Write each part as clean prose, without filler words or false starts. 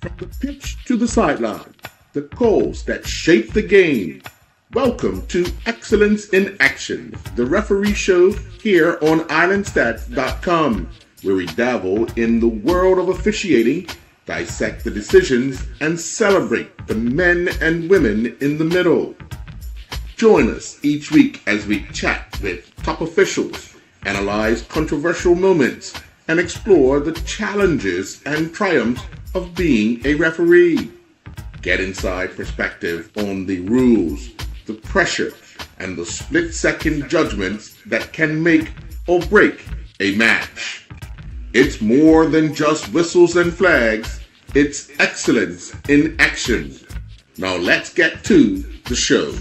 The pitch to the sideline, the calls that shape the game. Welcome to Excellence in Action, the referee show here on islandstats.com, where we dabble in the world of officiating, dissect the decisions, and celebrate the men and women in the middle. Join us each week as we chat with top officials, analyze controversial moments, and explore the challenges and triumphs of being a referee. Get inside perspective on the rules, the pressure, and the split-second judgments that can make or break a match. It's more than just whistles and flags, it's excellence in action. Now let's get to the show.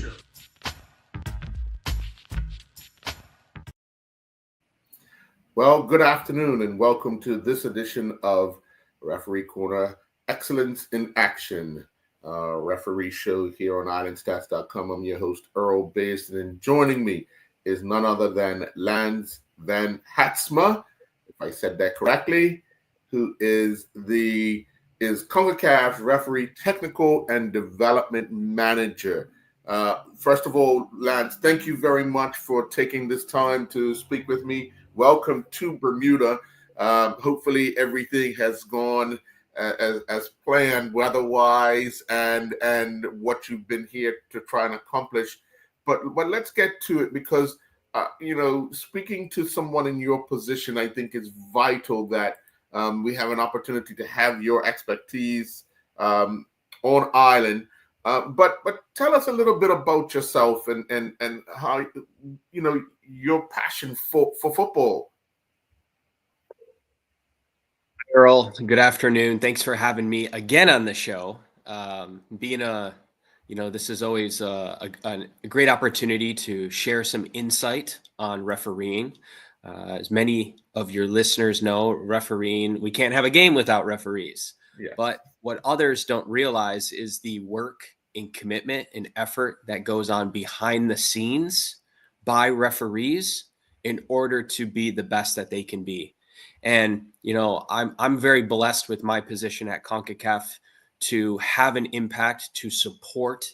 Well, good afternoon and welcome to this edition of Referee Corner Excellence in Action, referee show here on islandstats.com. I'm your host, Earl Basin, and joining me is none other than Lance Vanhaitsma, if I said that correctly, who is CONCACAF's referee technical and development manager. First of all, Lance, thank you very much for taking this time to speak with me. Welcome to Bermuda. Hopefully everything has gone as planned weather-wise and what you've been here to try and accomplish. But let's get to it because, speaking to someone in your position, I think is vital that we have an opportunity to have your expertise on island. But tell us a little bit about yourself and how, your passion for football. Earl, good afternoon. Thanks for having me again on the show. This is always a great opportunity to share some insight on refereeing. As many of your listeners know, refereeing, we can't have a game without referees. Yeah. But what others don't realize is the work and commitment and effort that goes on behind the scenes by referees in order to be the best that they can be. And, I'm very blessed with my position at CONCACAF to have an impact to support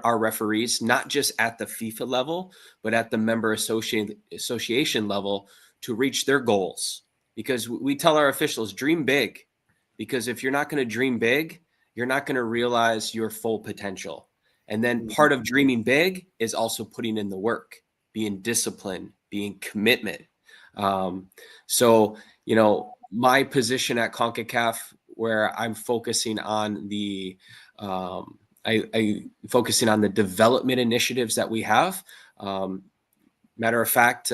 our referees, not just at the FIFA level, but at the member association level to reach their goals. Because we tell our officials, dream big. Because if you're not going to dream big, you're not going to realize your full potential. And then part of dreaming big is also putting in the work, being disciplined, being commitment. My position at CONCACAF, where I'm focusing on the focusing on the development initiatives that we have. Matter of fact,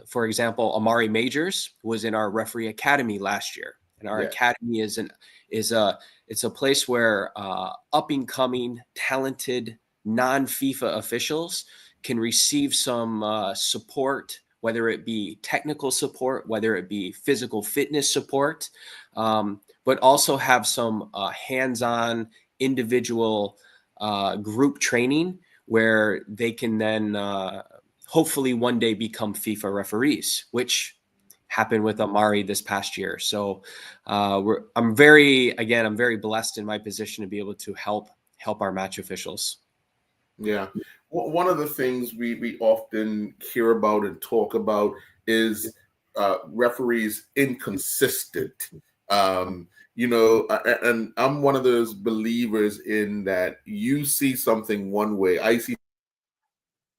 for example, Amari Majors was in our referee academy last year, and our academy is a place where up and coming, talented non-FIFA officials can receive some support, whether it be technical support, whether it be physical fitness support, but also have some hands-on individual group training where they can then hopefully one day become FIFA referees, which happened with Amari this past year. So I'm very blessed in my position to be able to help our match officials. Yeah. One of the things we often hear about and talk about is referees inconsistent. And I'm one of those believers in that you see something one way, I see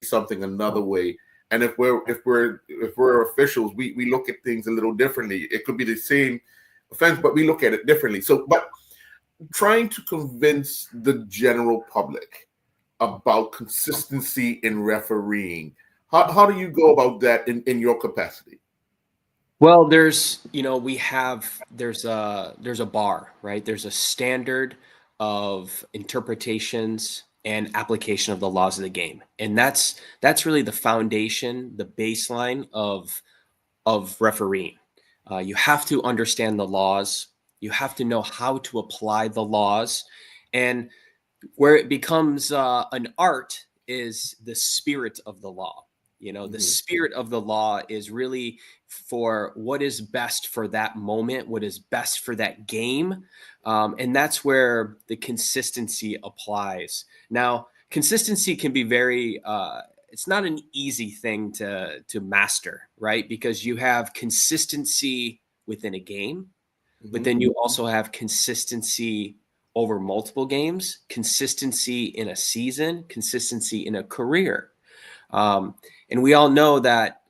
something another way. And if we're officials, we look at things a little differently. It could be the same offense, but we look at it differently. So, but trying to convince the general public about consistency in refereeing, how do you go about that in your capacity? Well, there's a bar, right? There's a standard of interpretations and application of the laws of the game. And that's really the foundation, the baseline of refereeing. You have to understand the laws. You have to know how to apply the laws. And where it becomes an art is the spirit of the law. The spirit of the law is really for what is best for that moment, what is best for that game. And that's where the consistency applies. Now, consistency can be very, it's not an easy thing to master, right? Because you have consistency within a game, but then you also have consistency over multiple games, consistency in a season, consistency in a career. And we all know that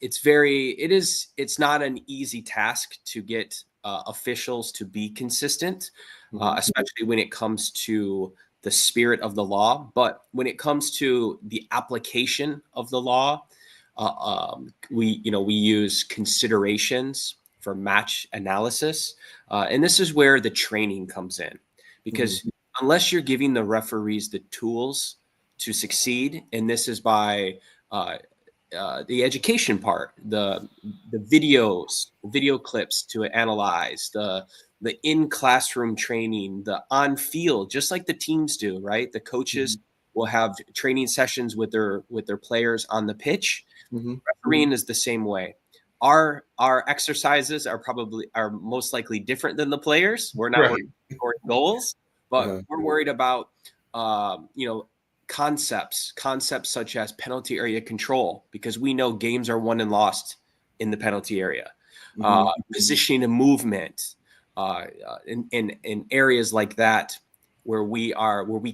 it's not an easy task to get officials to be consistent, especially when it comes to the spirit of the law. But when it comes to the application of the law, we use considerations for match analysis, and this is where the training comes in, because unless you're giving the referees the tools to succeed, and this is by the education part, the videos, video clips to analyze, the in classroom training, the on field, just like the teams do, right? The coaches will have training sessions with their players on the pitch. Refereeing is the same way. Our exercises are most likely different than the players. We're not worried about scoring goals, but we're worried about concepts such as penalty area control, because we know games are won and lost in the penalty area. Positioning and movement, in areas like that where we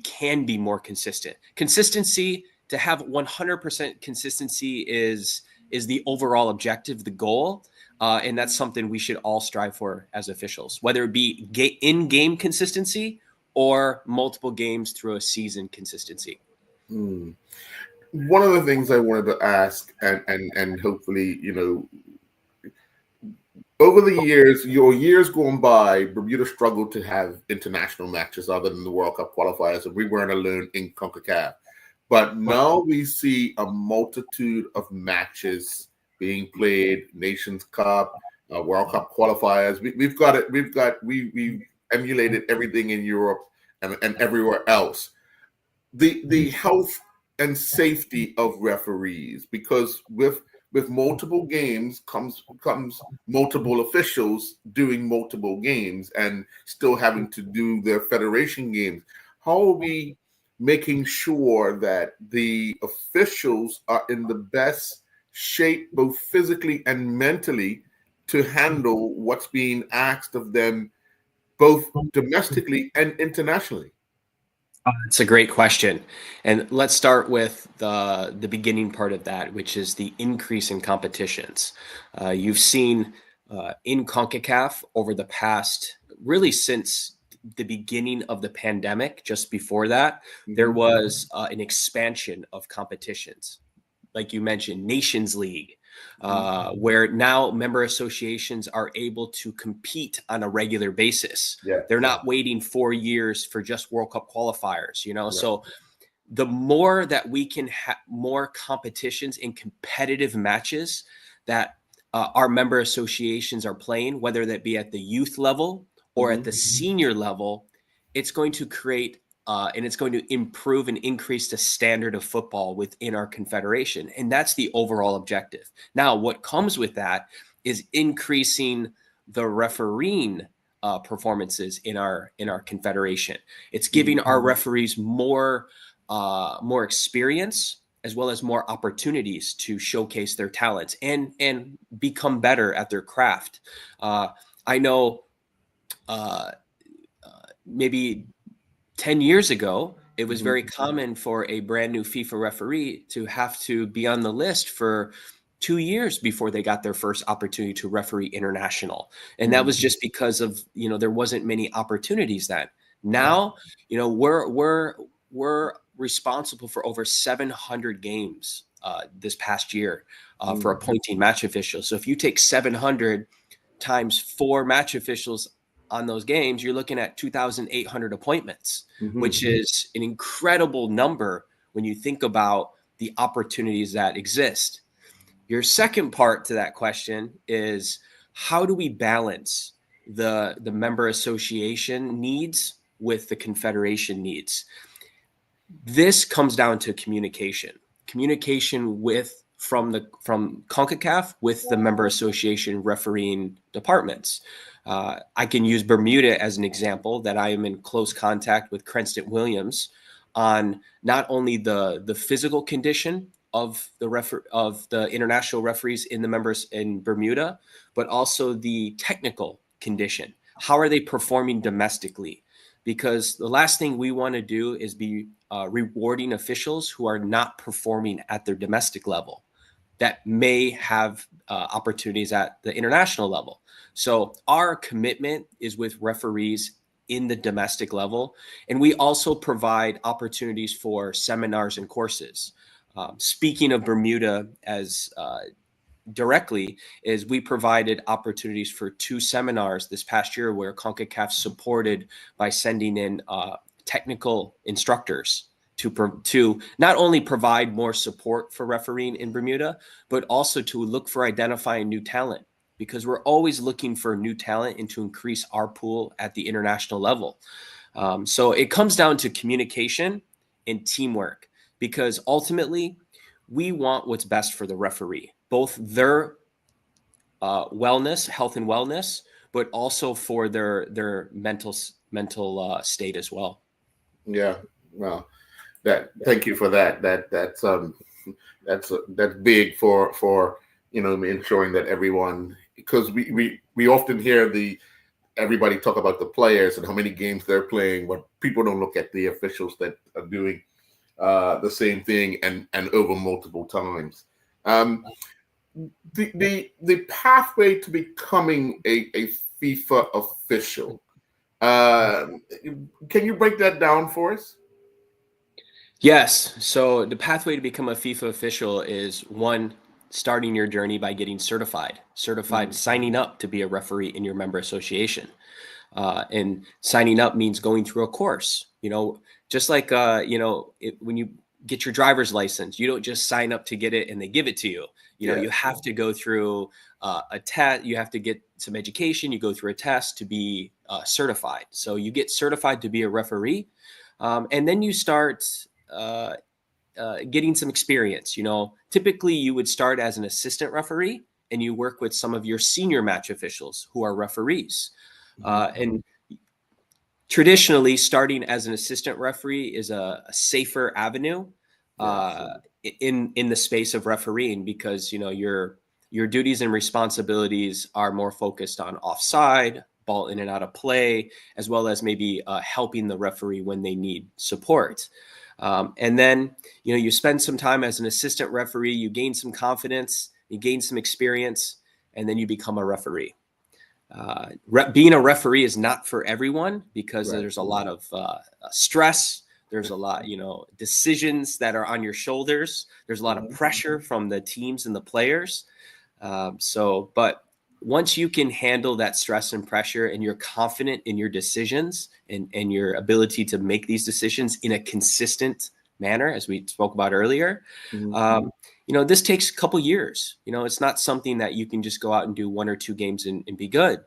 can be more consistent. Consistency, to have 100% consistency is the overall objective, the goal. And that's something we should all strive for as officials, whether it be in-game consistency or multiple games through a season consistency. One of the things I wanted to ask, and hopefully, over the years going by, Bermuda struggled to have international matches other than the World Cup qualifiers, and we weren't alone in CONCACAF. But now we see a multitude of matches being played: Nations Cup, World Cup qualifiers. We've emulated everything in Europe and everywhere else. The health and safety of referees, because with multiple games comes multiple officials doing multiple games and still having to do their federation games. How are we making sure that the officials are in the best shape, both physically and mentally, to handle what's being asked of them, both domestically and internationally? It's a great question. And let's start with the beginning part of that, which is the increase in competitions. You've seen in CONCACAF over the past, really since the beginning of the pandemic, just before that, there was an expansion of competitions. Like you mentioned, Nations League, where now member associations are able to compete on a regular basis. They're not waiting 4 years for just World Cup qualifiers, So the more that we can have more competitions and competitive matches that our member associations are playing, whether that be at the youth level or at the senior level, it's going to create and it's going to improve and increase the standard of football within our confederation. And that's the overall objective. Now, what comes with that is increasing the refereeing performances in our confederation. It's giving our referees more experience, as well as more opportunities to showcase their talents and become better at their craft. I know maybe 10 years ago, it was very common for a brand new FIFA referee to have to be on the list for 2 years before they got their first opportunity to referee international. And that was just because of, there wasn't many opportunities then. Now, we're responsible for over 700 games this past year for appointing match officials. So if you take 700 times 4 match officials on those games, you're looking at 2,800 appointments, which is an incredible number when you think about the opportunities that exist. Your second part to that question is, how do we balance the member association needs with the confederation needs? This comes down to communication with from CONCACAF with the member association refereeing departments. I can use Bermuda as an example, that I am in close contact with Cranston Williams on not only the physical condition of the international referees in the members in Bermuda, but also the technical condition. How are they performing domestically? Because the last thing we want to do is be rewarding officials who are not performing at their domestic level that may have opportunities at the international level. So our commitment is with referees in the domestic level. And we also provide opportunities for seminars and courses. Speaking of Bermuda as directly, is we provided opportunities for 2 seminars this past year where CONCACAF supported by sending in technical instructors to not only provide more support for refereeing in Bermuda, but also to look for identifying new talent, because we're always looking for new talent and to increase our pool at the international level. So it comes down to communication and teamwork, because ultimately we want what's best for the referee, both their wellness, health and wellness, but also for their mental state as well. Yeah, well, thank you for that. That's big for ensuring that everyone, because we often hear everybody talk about the players and how many games they're playing, but people don't look at the officials that are doing the same thing and over multiple times. The pathway to becoming a FIFA official. Can you break that down for us? Yes. So the pathway to become a FIFA official is, one, starting your journey by getting certified, signing up to be a referee in your member association. And signing up means going through a course, just like, when you get your driver's license, you don't just sign up to get it and they give it to you. You have to go through a test. You have to get some education. You go through a test to be certified. So you get certified to be a referee. And then you start getting some experience. Typically you would start as an assistant referee and you work with some of your senior match officials who are referees. And traditionally, starting as an assistant referee is a safer avenue in the space of refereeing, because your duties and responsibilities are more focused on offside, ball in and out of play, as well as maybe helping the referee when they need support. And then you spend some time as an assistant referee, you gain some confidence, you gain some experience, and then you become a referee. Being a referee is not for everyone, because there's a lot of stress. There's a lot, decisions that are on your shoulders. There's a lot of pressure from the teams and the players. But once you can handle that stress and pressure, and you're confident in your decisions and your ability to make these decisions in a consistent manner, as we spoke about earlier, this takes a couple years. It's not something that you can just go out and do 1 or 2 games and be good.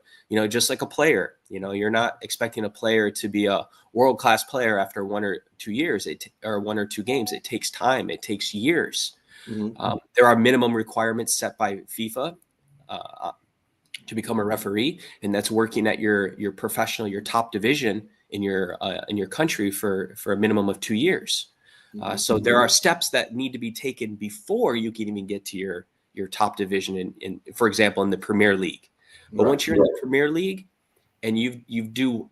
Just like a player, you're not expecting a player to be a world-class player after 1 or 2 years, or 1 or 2 games. It takes time. It takes years. There are minimum requirements set by FIFA to become a referee, and that's working at your professional, your top division in your country for a minimum of 2 years. So there are steps that need to be taken before you can even get to your top division in, for example, in the Premier League. But once you're in the Premier League and you do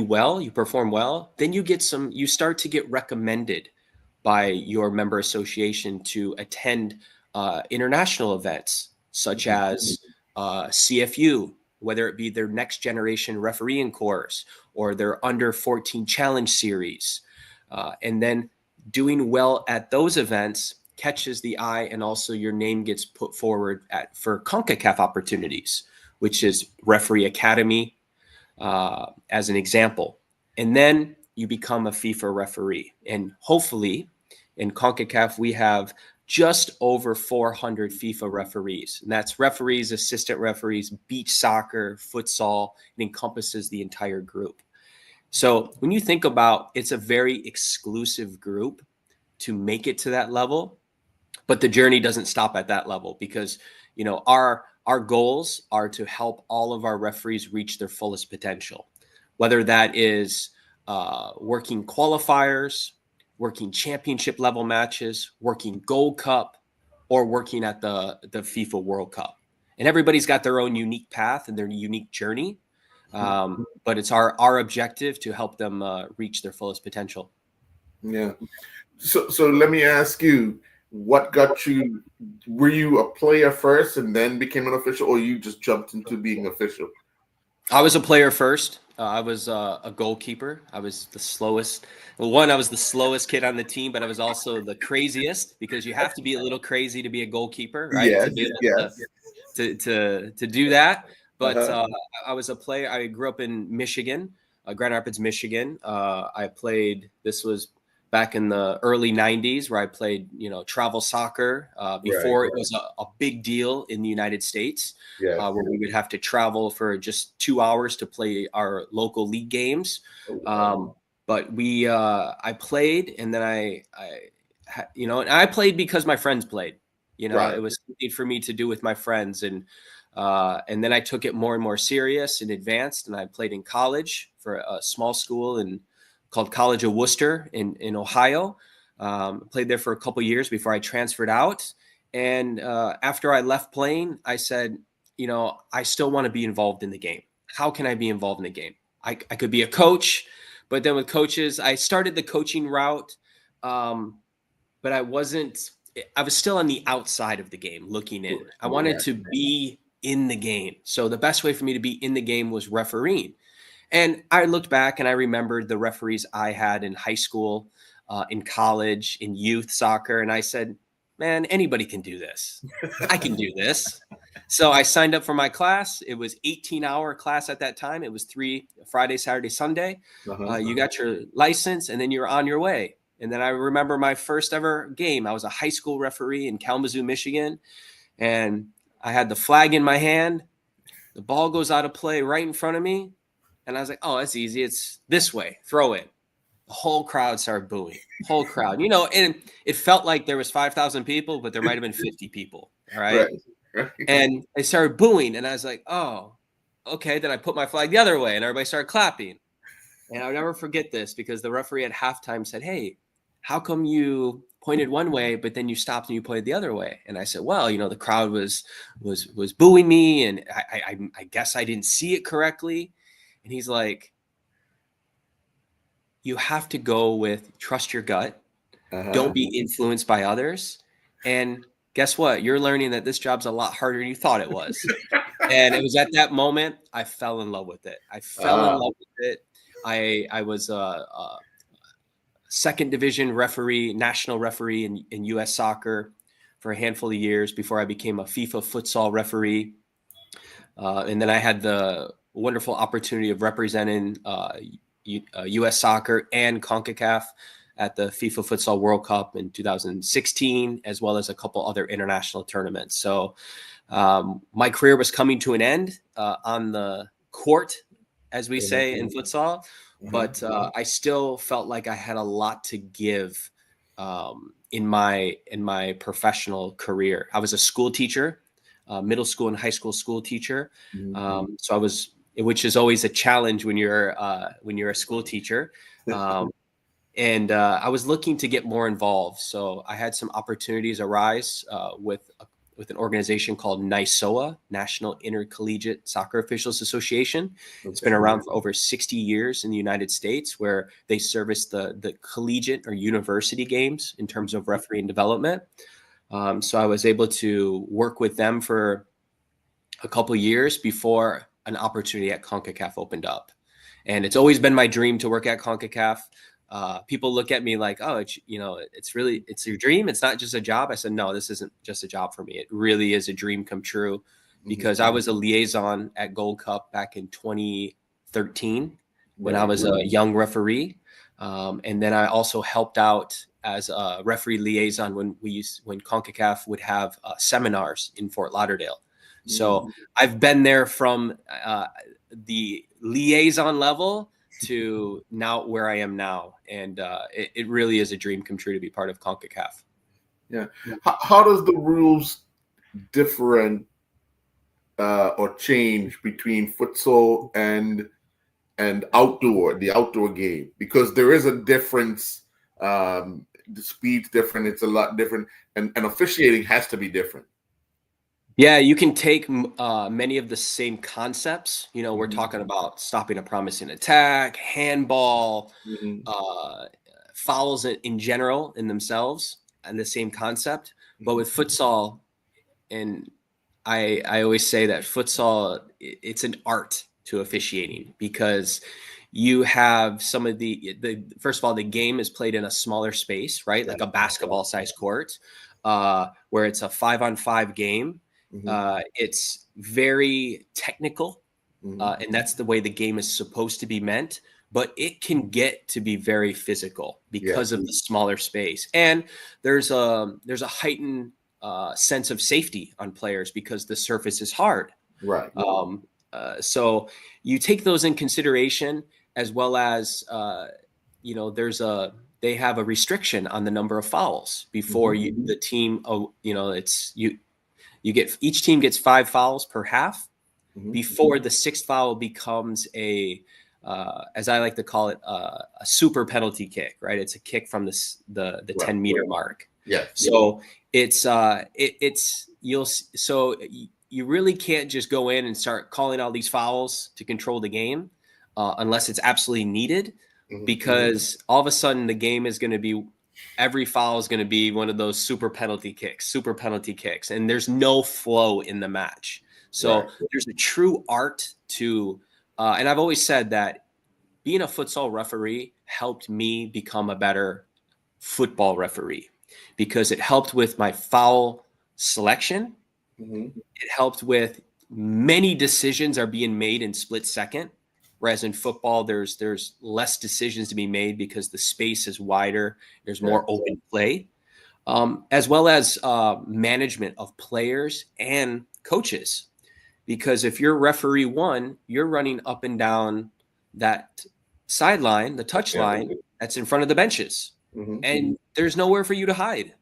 well, you perform well, then you start to get recommended by your member association to attend international events such as CFU, whether it be their next generation refereeing course or their under 14 challenge series. And then doing well at those events catches the eye, and also your name gets put forward for CONCACAF opportunities, which is Referee Academy, as an example. And then you become a FIFA referee. And hopefully in CONCACAF, we have just over 400 FIFA referees. And that's referees, assistant referees, beach soccer, futsal. It encompasses the entire group. So when you think about, it's a very exclusive group to make it to that level. But the journey doesn't stop at that level, because, you know, our goals are to help all of our referees reach their fullest potential, whether that is working qualifiers, working championship level matches, working Gold Cup, or working at the FIFA World Cup. And everybody's got their own unique path and their unique journey. But it's our objective to help them reach their fullest potential. Yeah. So let me ask you, what got you? Were you a player first and then became an official, or you just jumped into being official? I was a player first. I was a goalkeeper. I was the slowest. Well, I was the slowest kid on the team, but I was also the craziest, because you have to be a little crazy to be a goalkeeper, right? Yes, To be able yes. to do that. But Uh-huh. I was a player. I grew up in Michigan, Grand Rapids, Michigan. I played. This was back in the early '90s, where I played, you know, travel soccer before it was a big deal in the United States, Yes. where we would have to travel for just 2 hours to play our local league games. But I played, and then you know, and I played because my friends played. You know, Right. it was something for me to do with my friends, and then I took it more and more serious and advanced, and I played in college for a small school called College of Worcester in Ohio. Played there for a couple years before I transferred out. And after I left playing, I said, you know, I still want to be involved in the game. How can I be involved in the game? I could be a coach, but then with coaches, I started the coaching route, but I was still on the outside of the game looking in. I wanted to be in the game. So the best way for me to be in the game was refereeing. And I looked back and I remembered the referees I had in high school, in college, in youth soccer. And I said, man, anybody can do this. I can do this. So I signed up for my class. It was 18-hour class at that time. It was 3 Friday, Saturday, Sunday. You got your license, and then you're on your way. And then I remember my first ever game. I was a high school referee in Kalamazoo, Michigan. And I had the flag in my hand. The ball goes out of play right in front of me. And I was like, oh, that's easy. It's this way. Throw it. The whole crowd started booing. Whole crowd. You know, and it felt like there was 5,000 people, but there might have been 50 people. All right. And they started booing. And I was like, oh, okay. Then I put my flag the other way, and everybody started clapping. And I'll never forget this, because the referee at halftime said, hey, how come you pointed one way, but then you stopped and you pointed the other way? And I said, well, you know, the crowd was booing me, and I guess I didn't see it correctly. And he's like, you have to go with trust your gut. Don't be influenced by others. And guess what? You're learning that this job's a lot harder than you thought it was. And it was at that moment I fell in love with it. I fell in love with it. I was a second division referee, national referee in U.S. soccer for a handful of years before I became a FIFA futsal referee. And then I had the wonderful opportunity of representing U.S. soccer and CONCACAF at the FIFA Futsal World Cup in 2016, as well as a couple other international tournaments. So my career was coming to an end on the court, as we say in futsal, but I still felt like I had a lot to give in my professional career. I was a school teacher, middle school and high school teacher. So I was, which is always a challenge when you're a school teacher. And I was looking to get more involved. So I had some opportunities arise with an organization called NISOA, National Intercollegiate Soccer Officials Association. It's been around for over 60 years in the United States, where they service the collegiate or university games in terms of refereeing development. So I was able to work with them for a couple of years before an opportunity at CONCACAF opened up. And it's always been my dream to work at CONCACAF. People look at me like, oh, it's your dream. It's not just a job. I said, no, this isn't just a job for me. It really is a dream come true, because I was a liaison at Gold Cup back in 2013 when I was a young referee. And then I also helped out as a referee liaison when CONCACAF would have seminars in Fort Lauderdale. So I've been there from the liaison level to now where I am now. And it really is a dream come true to be part of CONCACAF. Yeah. How does the rules different or change between futsal and the outdoor game? Because there is a difference. The speed's different. It's a lot different, and officiating has to be different. Yeah, you can take many of the same concepts. We're Mhm. talking about stopping a promising attack, handball, Mhm. fouls in general in themselves, and the same concept. But Mhm. with futsal, and I always say that futsal, it's an art to officiating, because you have some of the first of all, the game is played in a smaller space, right? Like a basketball size court, where it's a 5-on-5 game. Mhm. It's very technical, Mhm. and that's the way the game is supposed to be meant. But it can get to be very physical because Yes. of the smaller space, and there's a heightened sense of safety on players because the surface is hard. Right. So you take those in consideration, as well as they have a restriction on the number of fouls before the team. It's you get each team gets 5 fouls per half Mhm. before the sixth foul becomes as I like to call it, a super penalty kick. Right, it's a kick from the Right. 10-meter mark. Yes. So you really can't just go in and start calling all these fouls to control the game, unless it's absolutely needed, Mhm. because all of a sudden the game is going to be, every foul is going to be one of those super penalty kicks, and there's no flow in the match. So Right. there's a true art to, and I've always said that being a futsal referee helped me become a better football referee, because it helped with my foul selection. Mhm. It helped with many decisions are being made in split second, whereas in football there's less decisions to be made because the space is wider. There's more Yes. open play, as well as management of players and coaches. Because if you're referee one, you're running up and down that sideline, the touch Yeah. line that's in front of the benches, Mhm. and there's nowhere for you to hide.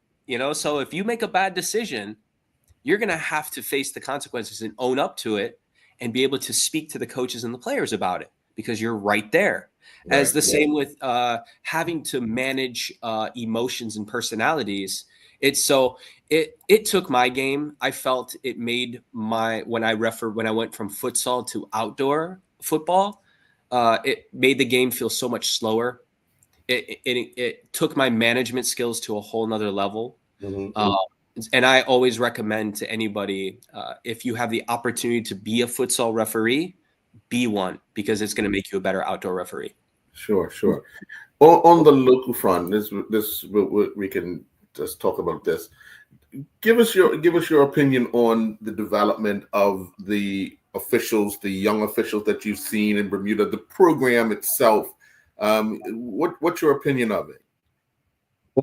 So if you make a bad decision, you're going to have to face the consequences and own up to it, and be able to speak to the coaches and the players about it, because you're right there. As Right. the same with having to manage emotions and personalities. It took my game. I felt it made when I went from futsal to outdoor football, it made the game feel so much slower. It took my management skills to a whole nother level. Mhm. Uh, and I always recommend to anybody, if you have the opportunity to be a futsal referee, be one, because it's going to make you a better outdoor referee. Sure. Sure. On the local front, we can just talk about this. Give us your opinion on the development of the officials, the young officials that you've seen in Bermuda, the program itself. What's your opinion of it?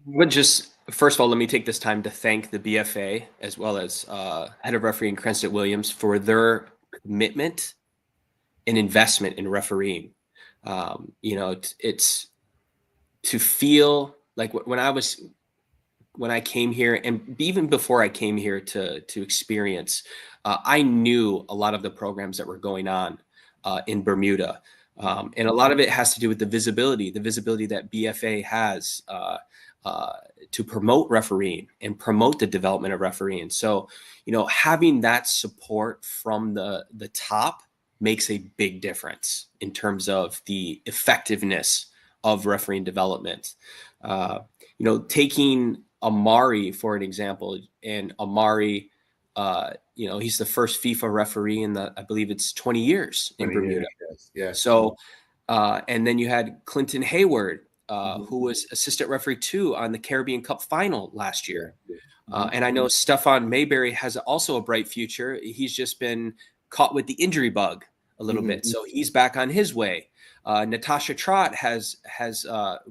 But just first of all, let me take this time to thank the BFA, as well as head of refereeing Cranston Williams, for their commitment and investment in refereeing. It's to feel like when I came here, and even before I came here to experience, I knew a lot of the programs that were going on in Bermuda, and a lot of it has to do with the visibility that BFA has to promote refereeing and promote the development of refereeing. So, having that support from the top makes a big difference in terms of the effectiveness of refereeing development. Taking Amari for an example, and Amari, he's the first FIFA referee in I believe it's 20 years in 20 Bermuda. years. Yes. Yes. So, and then you had Clinton Hayward, Mhm. who was assistant referee too on the Caribbean Cup final last year. Mhm. And I know Stefan Mayberry has also a bright future. He's just been caught with the injury bug a little Mhm. bit, so he's back on his way. Natasha Trott has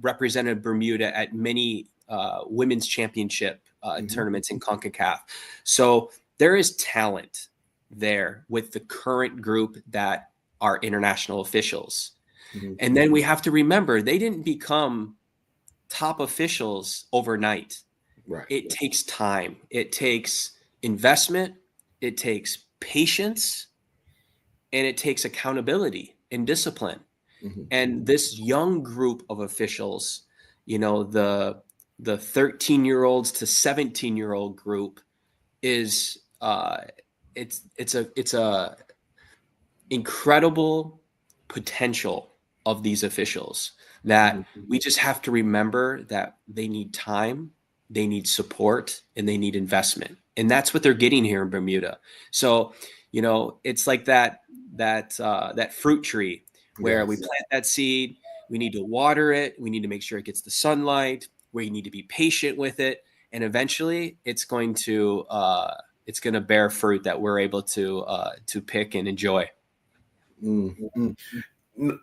represented Bermuda at many women's championship Mhm. tournaments in CONCACAF. So there is talent there with the current group that are international officials. Mhm. And then we have to remember, they didn't become top officials overnight. Right. It takes time. It takes investment. It takes patience, and it takes accountability and discipline. Mm-hmm. And this young group of officials, the 13-year-olds to 17-year-old group is it's a incredible potential of these officials that we just have to remember that they need time, they need support, and they need investment. And that's what they're getting here in Bermuda. So, it's like that fruit tree where we plant that seed, we need to water it, we need to make sure it gets the sunlight, we need to be patient with it, and eventually it's going to bear fruit that we're able to pick and enjoy. Mm-hmm.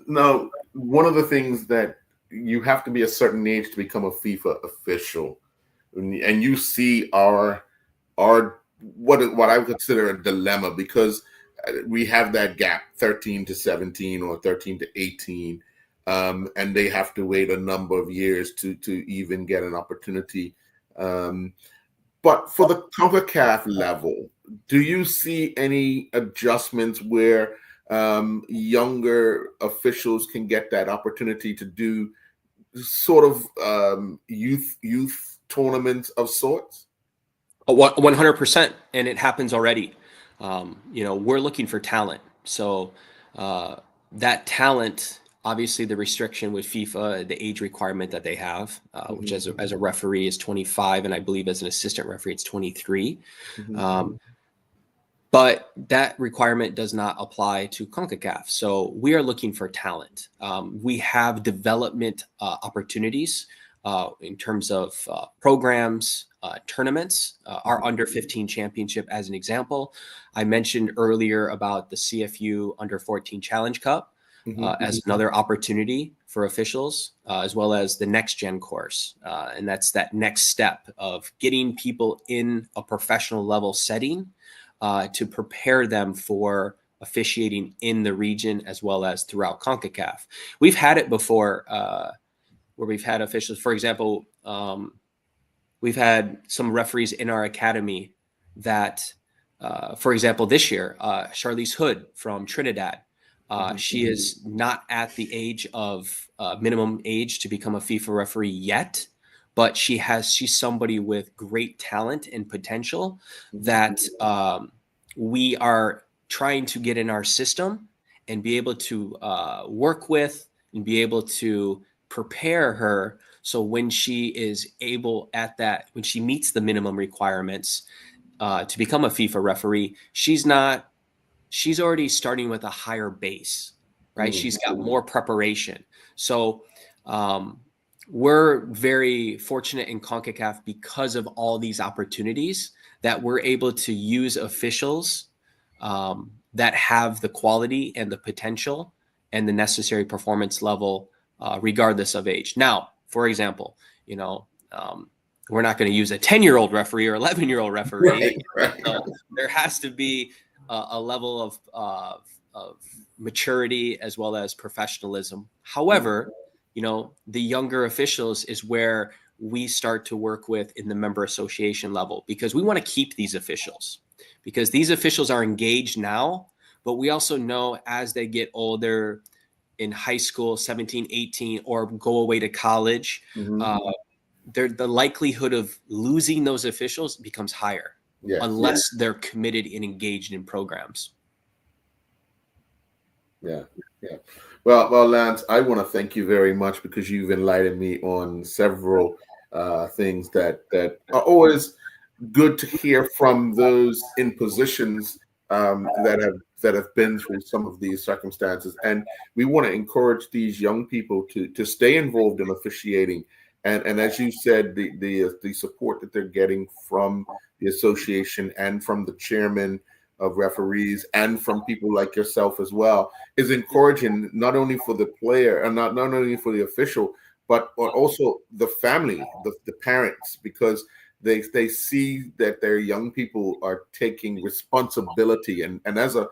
Now, one of the things that you have to be a certain age to become a FIFA official, and you see our what I would consider a dilemma, because we have that gap, 13 to 17 or 13 to 18, and they have to wait a number of years to even get an opportunity. But for the CONCACAF level, do you see any adjustments where younger officials can get that opportunity to do sort of youth tournaments of sorts? 100%, and it happens already. We're looking for talent, so that talent, obviously, the restriction with FIFA, the age requirement that they have, which as a referee is 25, and I believe as an assistant referee it's 23. But that requirement does not apply to CONCACAF. So we are looking for talent. We have development opportunities in terms of programs, tournaments, our under 15 championship as an example. I mentioned earlier about the CFU under 14 Challenge Cup as another opportunity for officials, as well as the next gen course. And that's that next step of getting people in a professional level setting to prepare them for officiating in the region as well as throughout CONCACAF. We've had it before where we've had officials, for example, we've had some referees in our academy that, for example, this year, Charlize Hood from Trinidad, she is not at the age of minimum age to become a FIFA referee yet, but she's somebody with great talent and potential that we are trying to get in our system and be able to work with and be able to prepare her. So when she is able when she meets the minimum requirements to become a FIFA referee, she's already starting with a higher base, right? She's got more preparation. So we're very fortunate in CONCACAF because of all these opportunities that we're able to use officials that have the quality and the potential and the necessary performance level, regardless of age. Now, for example, we're not going to use a 10-year-old referee or 11-year-old referee. Right. So there has to be a level of maturity as well as professionalism. However, the younger officials is where we start to work with in the member association level, because we want to keep these officials, because these officials are engaged now, but we also know as they get older in high school, 17, 18, or go away to college, the likelihood of losing those officials becomes higher unless they're committed and engaged in programs. Yeah. Well, Lance, I want to thank you very much, because you've enlightened me on several things that are always good to hear from those in positions that have been through some of these circumstances. And we want to encourage these young people to stay involved in officiating. And as you said, the support that they're getting from the association and from the chairman of referees and from people like yourself as well is encouraging, not only for the player and not only for the official, but also the family, the parents, because they see that their young people are taking responsibility. And as an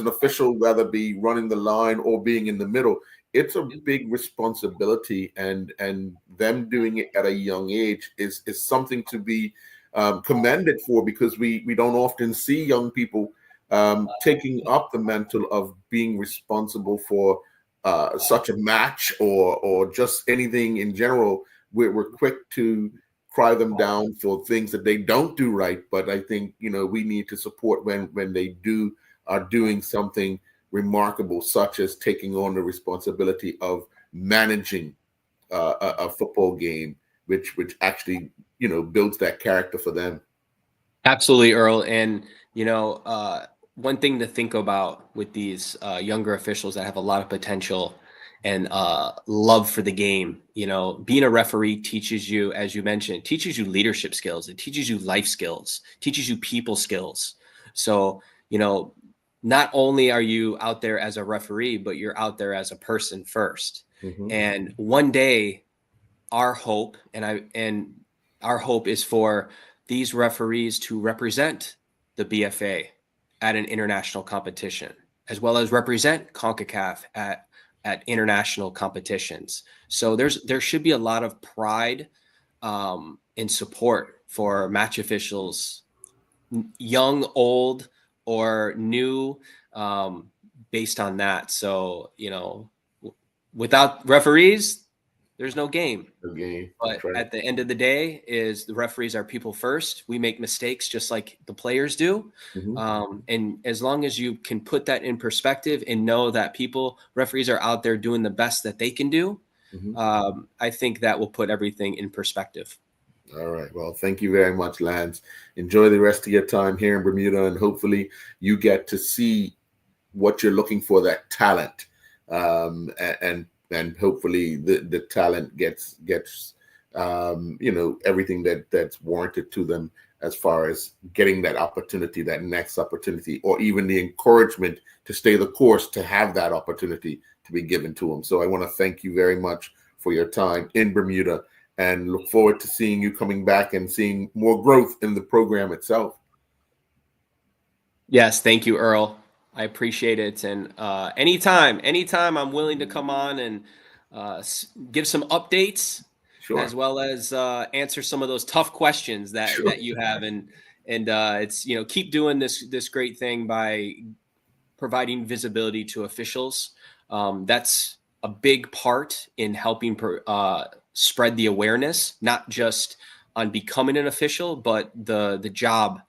official, whether be running the line or being in the middle, it's a big responsibility, and them doing it at a young age is something to be commended for, because we don't often see young people taking up the mantle of being responsible for such a match, or just anything in general. We're quick to cry them down for things that they don't do right, but I think, we need to support when they are doing something remarkable, such as taking on the responsibility of managing a football game, which actually builds that character for them. Absolutely, Earl. And one thing to think about with these younger officials that have a lot of potential and love for the game, being a referee teaches you, as you mentioned, teaches you leadership skills. It teaches you life skills, teaches you people skills. So, not only are you out there as a referee, but you're out there as a person first. Mm-hmm. And one day, our hope is for these referees to represent the BFA at an international competition, as well as represent CONCACAF at international competitions. So there should be a lot of pride and support for match officials, young, old, or new, based on that. So, without referees, there's no game. But right. At the end of the day, is the referees are people first. We make mistakes just like the players do. Mm-hmm. And as long as you can put that in perspective and know that referees are out there doing the best that they can do, Mm-hmm. I think that will put everything in perspective. All right. Well, thank you very much, Lance. Enjoy the rest of your time here in Bermuda, and hopefully you get to see what you're looking for, that talent, and hopefully the talent gets everything that's warranted to them, as far as getting that opportunity, that next opportunity, or even the encouragement to stay the course, to have that opportunity to be given to them. So I want to thank you very much for your time in Bermuda, and look forward to seeing you coming back and seeing more growth in the program itself. Yes, thank you, Earl. I appreciate it. And anytime I'm willing to come on and give some updates, Sure. as well as answer some of those tough questions that you have. And it's, keep doing this great thing by providing visibility to officials. That's a big part in helping spread the awareness, not just on becoming an official, but the job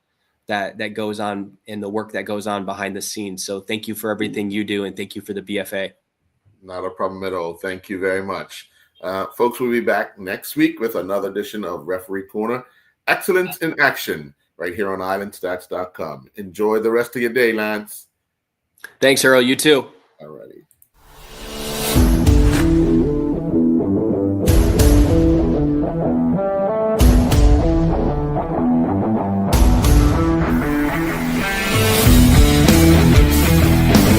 that goes on and the work that goes on behind the scenes. So thank you for everything you do, and thank you for the BFA. Not a problem at all. Thank you very much. Folks, we'll be back next week with another edition of Referee Corner. Excellence in action, right here on islandstats.com. Enjoy the rest of your day, Lance. Thanks, Earl. You too.